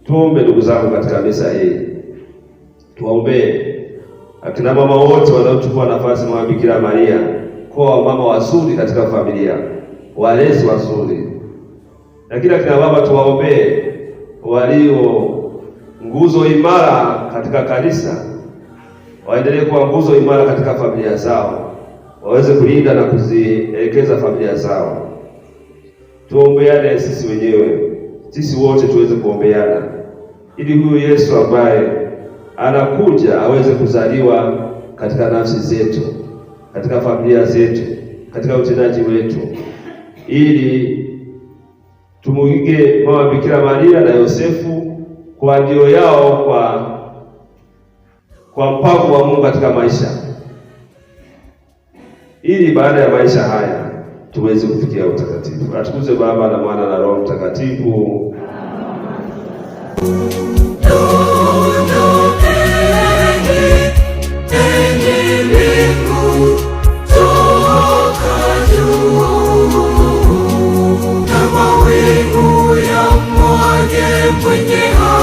Tuombe ndugu zangu katika misa hii. Tuombee akina mama wote wanaochukua nafasi mwa Bikira Maria kwa mama wazuri katika familia, walezi wazuri. Lakini akina baba tuwaombee walio nguzo imara katika kanisa, waendelee kuwa nguzo imara katika familia zao, waweze kulinda na kuzielekeza familia zao. Tuombeane sisi wenyewe, sisi wote tuweze kuombeana, ili huyu Yesu ambaye anakuja aweze kuzaliwa katika nafsi zetu, katika familia zetu, katika utendaji wetu, ili tumuige mama Bikira Maria na Yosefu kwa ndio yao, kwa mpango wa Mungu katika maisha, ili baada ya maisha haya tuweze kufikia utakatifu. Atukuze Baba na Mwana na Roho Mtakatifu. Mwenye